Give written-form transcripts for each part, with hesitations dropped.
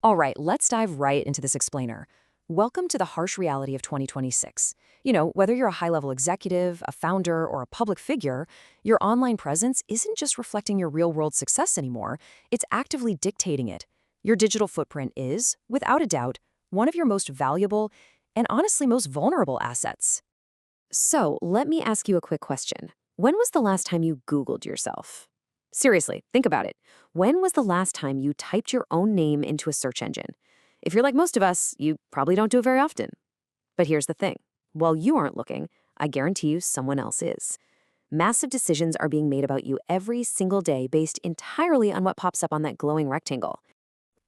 All right, let's dive right into this explainer. Welcome to the harsh reality of 2026. Whether you're a high-level executive, a founder, or a public figure, your online presence isn't just reflecting your real-world success anymore, it's actively dictating it. Your digital footprint is, without a doubt, one of your most valuable and honestly most vulnerable assets. So, let me ask you a quick question. When was the last time you Googled yourself? Seriously, think about it. When was the last time you typed your own name into a search engine? If you're like most of us, you probably don't do it very often. But here's the thing. While you aren't looking, I guarantee you someone else is. Massive decisions are being made about you every single day based entirely on what pops up on that glowing rectangle.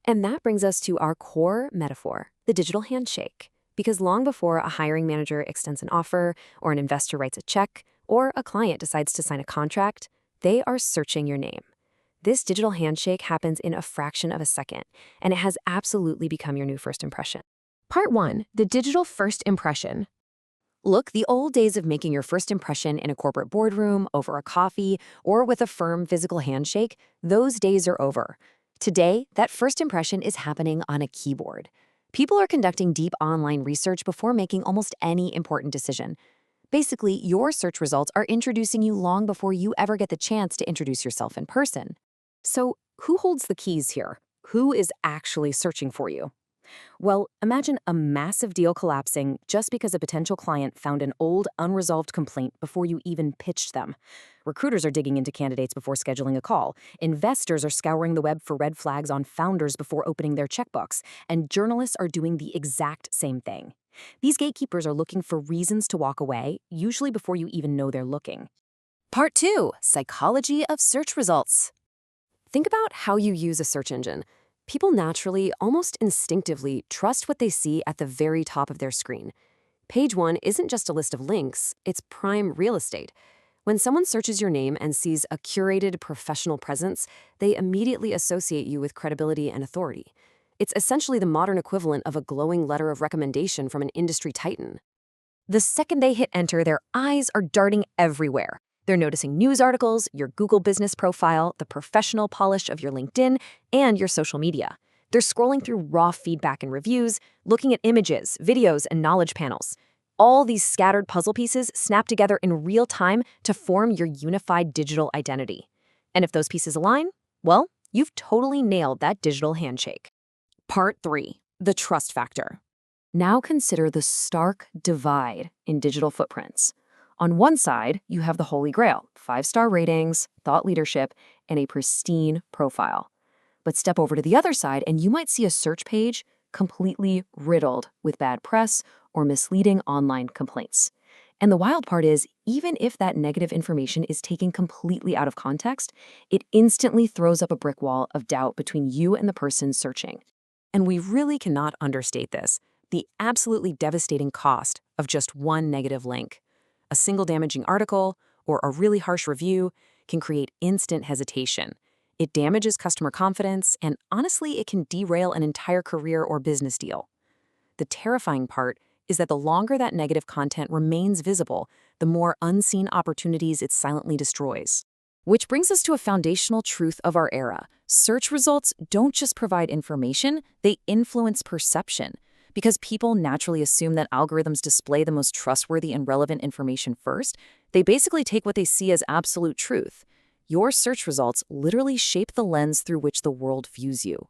And that brings us to our core metaphor, the digital handshake. Because long before a hiring manager extends an offer, or an investor writes a check, or a client decides to sign a contract, they are searching your name. This digital handshake happens in a fraction of a second, and it has absolutely become your new first impression. Part 1. The digital first impression. Look, the old days of making your first impression in a corporate boardroom, over a coffee, or with a firm physical handshake, those days are over. Today, that first impression is happening on a keyboard. People are conducting deep online research before making almost any important decision. Basically, your search results are introducing you long before you ever get the chance to introduce yourself in person. So, who holds the keys here? Who is actually searching for you? Well, imagine a massive deal collapsing just because a potential client found an old, unresolved complaint before you even pitched them. Recruiters are digging into candidates before scheduling a call. Investors are scouring the web for red flags on founders before opening their checkbooks. And journalists are doing the exact same thing. These gatekeepers are looking for reasons to walk away, usually before you even know they're looking. Part 2. Psychology of search results. Think about how you use a search engine. People naturally, almost instinctively, trust what they see at the very top of their screen. Page 1 isn't just a list of links, it's prime real estate. When someone searches your name and sees a curated professional presence, they immediately associate you with credibility and authority. It's essentially the modern equivalent of a glowing letter of recommendation from an industry titan. The second they hit enter, their eyes are darting everywhere. They're noticing news articles, your Google business profile, the professional polish of your LinkedIn, and your social media. They're scrolling through raw feedback and reviews, looking at images, videos, and knowledge panels. All these scattered puzzle pieces snap together in real time to form your unified digital identity. And if those pieces align, well, you've totally nailed that digital handshake. Part 3. The trust factor. Now consider the stark divide in digital footprints. On one side, you have the holy grail, 5-star ratings, thought leadership, and a pristine profile. But step over to the other side and you might see a search page completely riddled with bad press or misleading online complaints. And the wild part is, even if that negative information is taken completely out of context, it instantly throws up a brick wall of doubt between you and the person searching. And we really cannot understate this, the absolutely devastating cost of just one negative link. A single damaging article or a really harsh review can create instant hesitation. It damages customer confidence, and honestly, it can derail an entire career or business deal. The terrifying part is that the longer that negative content remains visible, the more unseen opportunities it silently destroys. Which brings us to a foundational truth of our era. Search results don't just provide information, they influence perception. Because people naturally assume that algorithms display the most trustworthy and relevant information first, they basically take what they see as absolute truth. Your search results literally shape the lens through which the world views you.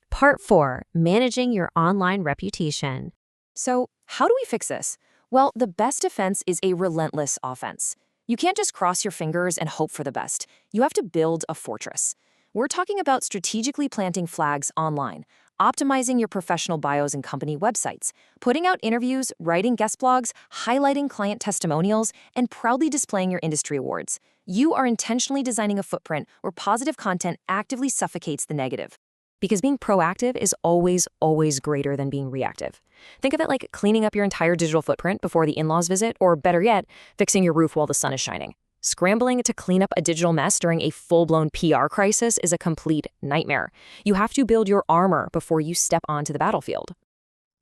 Part 4. Managing your online reputation. So, how do we fix this? Well, the best defense is a relentless offense. You can't just cross your fingers and hope for the best. You have to build a fortress. We're talking about strategically planting flags online, optimizing your professional bios and company websites, putting out interviews, writing guest blogs, highlighting client testimonials, and proudly displaying your industry awards. You are intentionally designing a footprint where positive content actively suffocates the negative. Because being proactive is always, always greater than being reactive. Think of it like cleaning up your entire digital footprint before the in-laws visit, or better yet, fixing your roof while the sun is shining. Scrambling to clean up a digital mess during a full-blown PR crisis is a complete nightmare. You have to build your armor before you step onto the battlefield.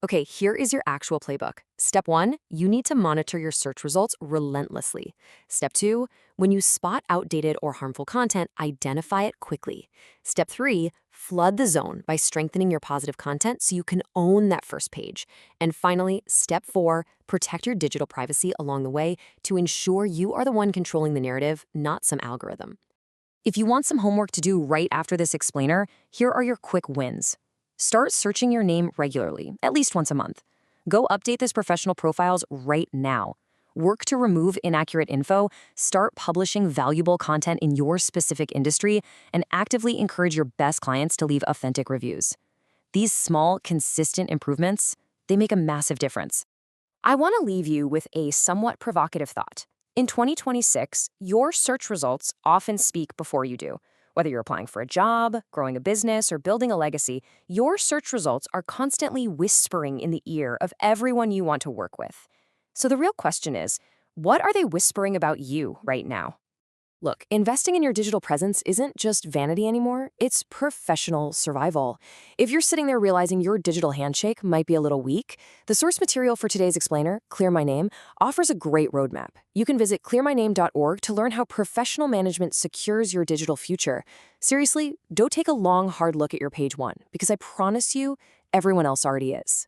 Okay, here is your actual playbook. Step 1, you need to monitor your search results relentlessly. Step 2, when you spot outdated or harmful content, identify it quickly. Step 3, Flood the zone by strengthening your positive content so you can own that first page. And finally, step 4, protect your digital privacy along the way to ensure you are the one controlling the narrative, not some algorithm. If you want some homework to do right after this explainer, here are your quick wins. Start searching your name regularly, at least once a month. Go update this professional profiles right now. Work to remove inaccurate info, start publishing valuable content in your specific industry, and actively encourage your best clients to leave authentic reviews. These small, consistent improvements, they make a massive difference. I want to leave you with a somewhat provocative thought. In 2026, your search results often speak before you do. Whether you're applying for a job, growing a business, or building a legacy, your search results are constantly whispering in the ear of everyone you want to work with. So the real question is, what are they whispering about you right now? Look, investing in your digital presence isn't just vanity anymore, it's professional survival. If you're sitting there realizing your digital handshake might be a little weak, the source material for today's explainer, Clear My Name, offers a great roadmap. You can visit clearmyname.org to learn how professional management secures your digital future. Seriously, don't take a long, hard look at your page 1, because I promise you, everyone else already is.